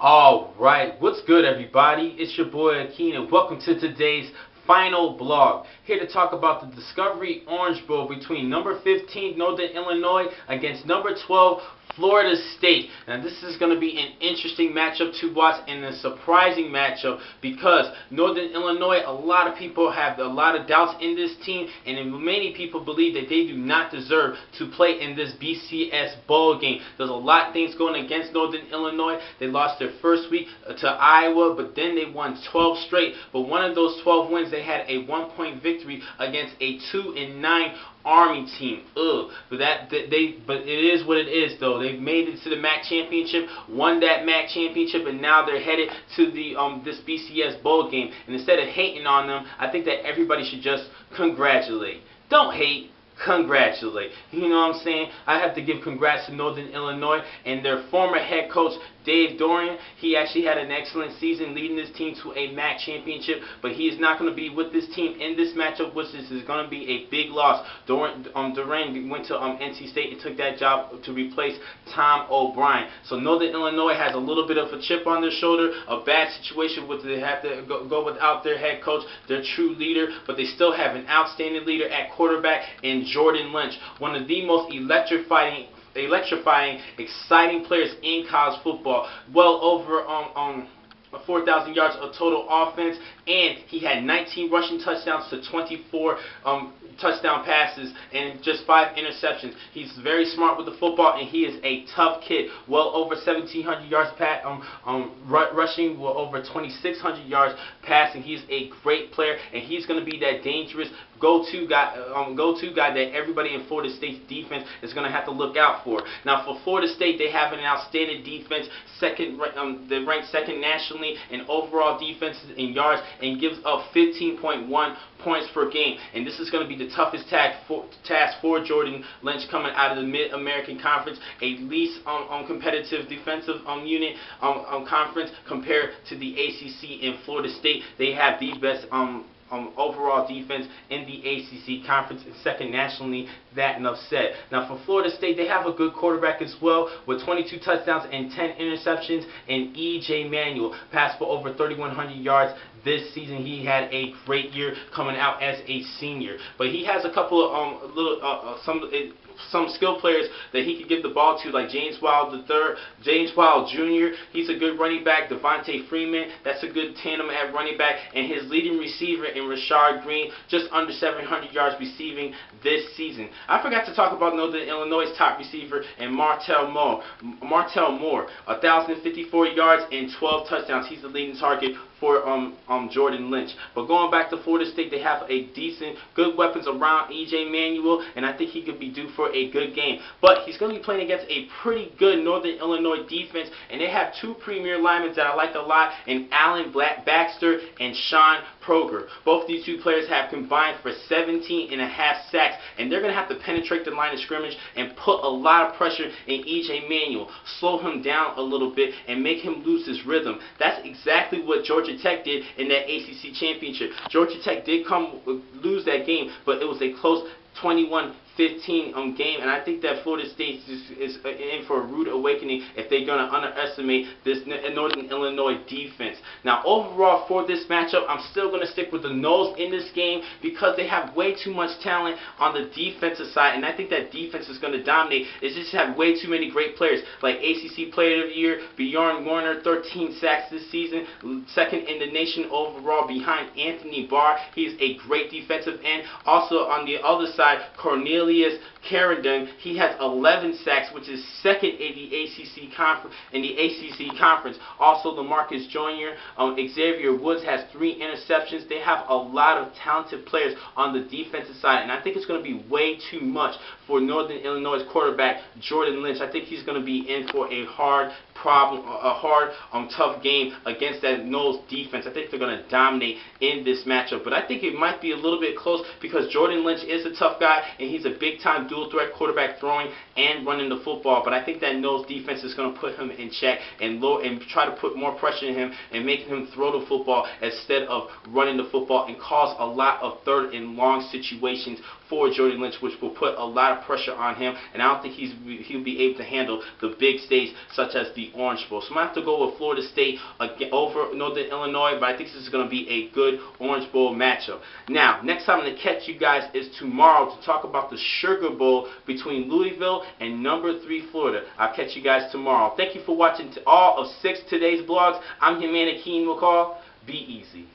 Alright, what's good everybody? It's your boy Akeen and welcome to today's final blog. Here to talk about the Discovery Orange Bowl between number 15 Northern Illinois against number 12 Florida State. Now this is going to be an interesting matchup to watch and a surprising matchup because Northern Illinois, a lot of people have a lot of doubts in this team, and many people believe that they do not deserve to play in this BCS bowl game. There's a lot of things going against Northern Illinois. They lost their first week to Iowa, but then they won 12 straight. But one of those 12 wins, they had a 1-point victory against a 2-9 Army team. But it is what it is though. They've made it to the MAC championship, won that MAC championship, and now they're headed to the this BCS bowl game. And instead of hating on them, I think that everybody should just congratulate. Don't hate. Congratulate. You know what I'm saying? I have to give congrats to Northern Illinois and their former head coach Dave Doeren. He actually had an excellent season leading this team to a MAC championship, but he is not going to be with this team in this matchup, which is going to be a big loss. Doeren went to NC State and took that job to replace Tom O'Brien. So Northern Illinois has a little bit of a chip on their shoulder, a bad situation with they have to go without their head coach, their true leader, but they still have an outstanding leader at quarterback in Jordan Lynch, one of the most electrifying, exciting players in college football. Well over 4,000 yards of total offense, and he had 19 rushing touchdowns to 24 touchdown passes and just 5 interceptions. He's very smart with the football, and he is a tough kid. Well over 1,700 yards rushing, well over 2,600 yards passing. He's a great player, and he's going to be that dangerous go-to guy that everybody in Florida State's defense is going to have to look out for. Now, for Florida State, they have an outstanding defense. They're ranked second nationally in overall defenses in yards and gives up 15.1 points per game. And this is going to be the toughest task for Jordan Lynch coming out of the Mid-American Conference, a least competitive defensive unit conference compared to the ACC in Florida State. They have the best overall defense in the ACC conference and second nationally. That enough said. Now for Florida State, they have a good quarterback as well with 22 touchdowns and 10 interceptions, and E.J. Manuel passed for over 3,100 yards this season. He had a great year coming out as a senior, but he has a couple of some skill players that he could give the ball to, like James Wild Jr. He's a good running back. Devontae Freeman, that's a good tandem at running back, and his leading receiver in Rashard Green, just under 700 yards receiving this season. I forgot to talk about Northern Illinois' top receiver and Martell Moore, 1,054 yards and 12 touchdowns. He's the leading target for Jordan Lynch. But going back to Florida State, they have a good weapons around E.J. Manuel, and I think he could be due for a good game. But he's going to be playing against a pretty good Northern Illinois defense, and they have two premier linemen that I like a lot, in Alan Baxter and Sean Proger. Both these two players have combined for 17.5 sacks, and they're going to have to penetrate the line of scrimmage and put a lot of pressure in E.J. Manuel, slow him down a little bit, and make him lose his rhythm. That's exactly what Georgia Tech did in that ACC championship. Georgia Tech did lose that game, but it was a close 21-15 game, and I think that Florida State is in for a rude awakening if they're going to underestimate this Northern Illinois defense. Now, overall for this matchup, I'm still going to stick with the Noles in this game because they have way too much talent on the defensive side, and I think that defense is going to dominate. They just have way too many great players, like ACC Player of the Year, Bjorn Warner, 13 sacks this season, second in the nation overall behind Anthony Barr. He's a great defensive end. Also on the other side, Cornelius Carrington, he has 11 sacks, which is second in the ACC conference. Also, LaMarcus Jr., Xavier Woods has 3 interceptions. They have a lot of talented players on the defensive side, and I think it's going to be way too much for Northern Illinois' quarterback Jordan Lynch. I think he's going to be in for a tough game against that Noles defense. I think they're going to dominate in this matchup, but I think it might be a little bit close because Jordan Lynch is a tough guy, and he's a big-time dual threat quarterback throwing and running the football. But I think that Noles defense is going to put him in check and try to put more pressure on him and make him throw the football instead of running the football and cause a lot of third and long situations for Jordan Lynch, which will put a lot of pressure on him, and I don't think he'll be able to handle the big stage such as the Orange Bowl. So I'm going to have to go with Florida State over Northern Illinois, but I think this is going to be a good Orange Bowl matchup. Now, next time I'm going to catch you guys is tomorrow to talk about the Sugar Bowl between Louisville and number 3 Florida. I'll catch you guys tomorrow. Thank you for watching all of 6 today's blogs. I'm your man, Akeem McCall. Be easy.